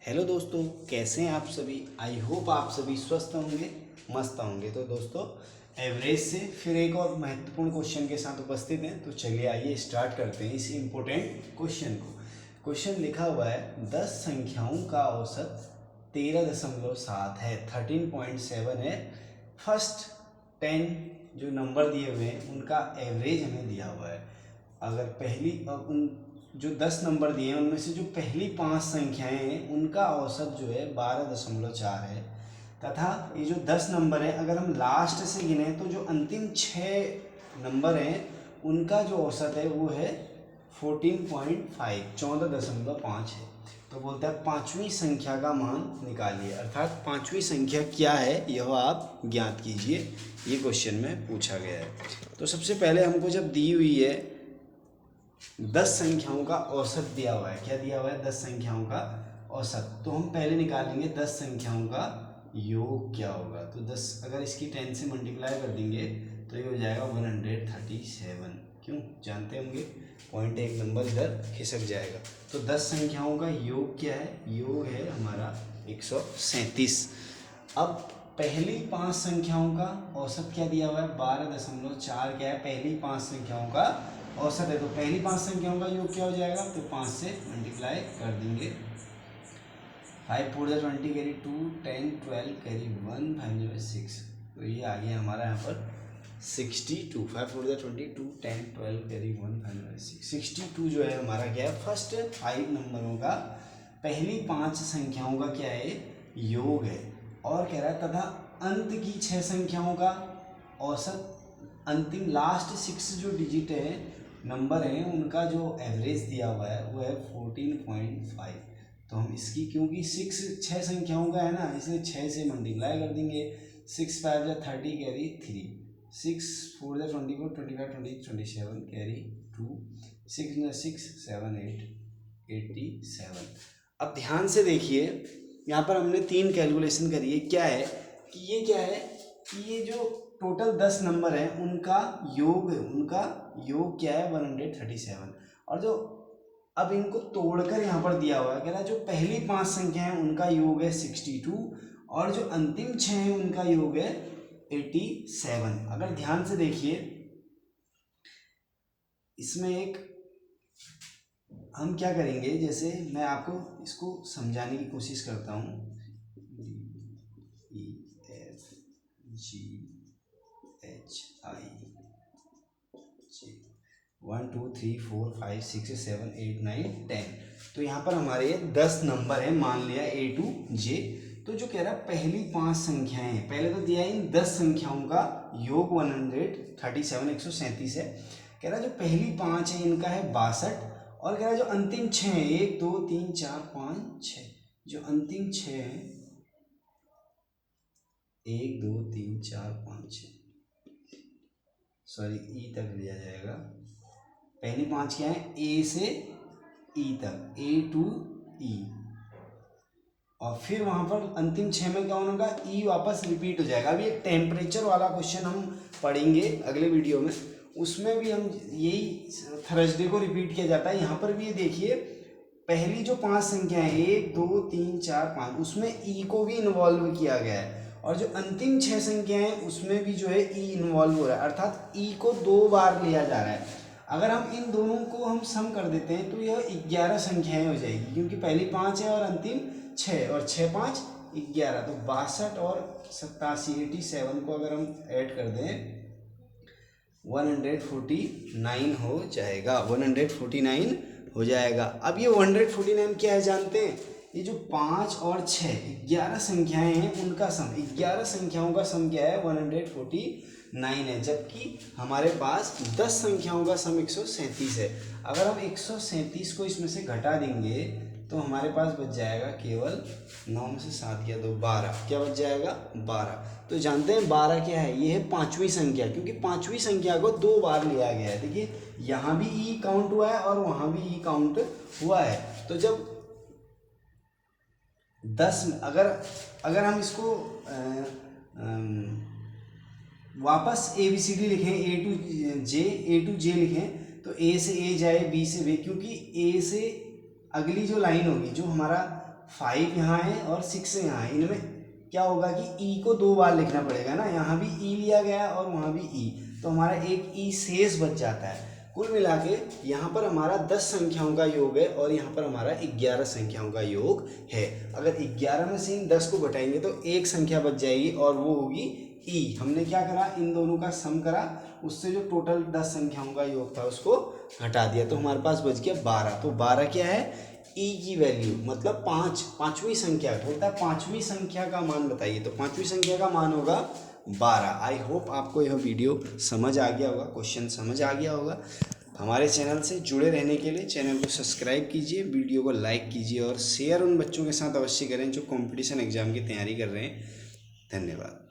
Hello दोस्तों, कैसे हैं आप सभी। आई होप आप सभी स्वस्थ होंगे, मस्त होंगे। तो दोस्तों, एवरेज से फिर एक और महत्वपूर्ण क्वेश्चन के साथ उपस्थित हैं। तो चलिए आइए स्टार्ट करते हैं इस इम्पोर्टेंट क्वेश्चन को। क्वेश्चन लिखा हुआ है 10 संख्याओं का औसत 13.7 है, 13.7 है। फर्स्ट 10 जो नंबर दिए हुए हैं उनका एवरेज हमें दिया हुआ है। अगर पहली उन जो 10 नंबर दिए हैं उनमें से जो पहली 5 संख्याएं हैं उनका औसत जो है 12.4 है, तथा ये जो 10 नंबर है अगर हम लास्ट से गिने तो जो अंतिम 6 नंबर हैं उनका जो औसत है वो है 14.5, 14.5 है। तो बोलता है पांचवी संख्या का मान निकालिए, अर्थात पांचवी संख्या क्या है यह आप ज्ञात कीजिए। ये क्वेश्चन में पूछा गया है। तो सबसे पहले हमको जब दी हुई है 10 संख्याओं का औसत दिया हुआ है, क्या दिया हुआ है 10 संख्याओं का औसत, तो हम पहले निकालेंगे 10 संख्याओं का योग क्या होगा। तो 10 अगर इसकी 10 से मल्टीप्लाई कर देंगे तो ये हो जाएगा 137। क्यों जानते होंगे, पॉइंट एक नंबर इधर खिसक जाएगा। तो 10 संख्याओं का योग क्या है, योग है हमारा 137। अब पहली 5 संख्याओं का औसत क्या दिया हुआ है 12.4, क्या है पहली 5 संख्याओं का औसत है। तो पहली 5 संख्याओं का योग क्या हो जाएगा, तो 5 से मल्टीप्लाई कर देंगे। 5 4 20 कैरी 2, 10 12 कैरी 1, 5 0 6। तो ये आ गया हमारा यहाँ पर 62। 5 4 20 2 10 12 कैरी 1, 5 0 6। 62 जो है हमारा क्या है, फर्स्ट 5 नंबरों का पहली 5 संख्याओं का क्या है, योग है। और कह रहा है तथा अंत की 6 संख्याओं का औसत, अंतिम लास्ट 6 जो डिजिट है नंबर है उनका जो एवरेज दिया हुआ है वो है 14.5। तो हम इसकी, क्योंकि 6 संख्याओं का है ना, इसलिए 6 से मल्टीप्लाई कर देंगे। 6 5 जा 30 कैरी 3, 6 4 जा 24 25 20 27 कैरी 2, 6 जा 6 7 8 87। अब ध्यान से देखिए, यहाँ पर हमने 3 कैलकुलेशन करी है। क्या है कि ये क्या है कि ये जो टोटल 10 नंबर है उनका योग क्या है 137। और जो अब इनको तोड़कर यहाँ पर दिया हुआ है, कह रहा है जो पहली 5 संख्या है उनका योग है 62 और जो अंतिम 6 है उनका योग है 87। अगर ध्यान से देखिए इसमें एक हम क्या करेंगे, जैसे मैं आपको इसको समझाने की कोशिश करता हूँ। DEFGHI 1 2 3 4 5 6 7 8 9 10। तो यहाँ पर हमारे 10 नंबर है, मान लिया A to J। तो जो कह रहा है पहली 5 संख्याएं हैं, पहले तो दिया इन 10 संख्याओं का योग 137 137 है। कह रहा है जो पहली 5 है इनका है 62। और कह रहा है जो अंतिम 6 है 1 2 3 4 5 6, जो अंतिम 6 है 1 2 3 4 5 6, सॉरी ई तक लिया जाएगा। पहली 5 क्या है, ए से ई तक, A to E। और फिर वहां पर अंतिम 6 में क्या होगा, ई वापस रिपीट हो जाएगा। अभी एक टेम्परेचर वाला क्वेश्चन हम पढ़ेंगे अगले वीडियो में, उसमें भी हम यही थर्सडे को रिपीट किया जाता है। यहाँ पर भी ये देखिए पहली जो 5 संख्या है 1 2 3 4 5, उसमें ई को भी इन्वॉल्व किया गया है। और जो अंतिम 6 संख्या हैं उसमें भी जो है ई इन्वॉल्व हो रहा है, अर्थात ई को 2 बार लिया जा रहा है। अगर हम इन दोनों को हम सम कर देते हैं तो यह 11 संख्याएं हो जाएगी, क्योंकि पहली 5 है और अंतिम 6, और 6 5 11। तो 62 और 87 87 को अगर हम ऐड कर दें 149 हो जाएगा, 149 हो जाएगा। अब ये 149 क्या है जानते हैं, ये जो 5 और 6 11 संख्याएं हैं उनका सम, 11 संख्याओं का सम क्या है 149 है। जबकि हमारे पास 10 संख्याओं का सम 137 है। अगर हम 137 को इसमें से घटा देंगे तो हमारे पास बच जाएगा केवल 9 में से 7 गया तो 12, क्या बच जाएगा 12। तो जानते हैं 12 क्या है, ये है पांचवी संख्या, क्योंकि पांचवी संख्या को 2 बार लिया गया है। देखिए यहाँ भी ई काउंट हुआ है और वहाँ भी ई काउंट हुआ है। तो जब 10 अगर हम इसको वापस ए बी सी डी लिखें, ए टू जे लिखें तो ए से ए जाए, बी से बी, क्योंकि ए से अगली जो लाइन होगी, जो हमारा 5 यहाँ है और 6 यहाँ है, इनमें क्या होगा कि ई को 2 बार लिखना पड़ेगा ना, यहाँ भी ई लिया गया और वहाँ भी ई, तो हमारा एक ई शेष बच जाता है। कुल मिला के यहाँ पर हमारा 10 संख्याओं का योग है और यहाँ पर हमारा 11 संख्याओं का योग है। अगर 11 में से इन 10 को घटाएंगे तो एक संख्या बच जाएगी और वो होगी ई। हमने क्या करा, इन दोनों का सम करा, उससे जो टोटल 10 संख्याओं का योग था उसको घटा दिया, तो हमारे पास बच गया 12। तो 12 क्या है, ई की वैल्यू, मतलब पाँचवीं संख्या बोलता है, पाँचवीं संख्या का मान बताइए, तो पाँचवीं संख्या का मान होगा 12। आई होप आपको यह वीडियो समझ आ गया होगा, क्वेश्चन समझ आ गया होगा। हमारे चैनल से जुड़े रहने के लिए चैनल को सब्सक्राइब कीजिए, वीडियो को लाइक कीजिए और शेयर उन बच्चों के साथ अवश्य करें जो कंपटीशन एग्जाम की तैयारी कर रहे हैं। धन्यवाद।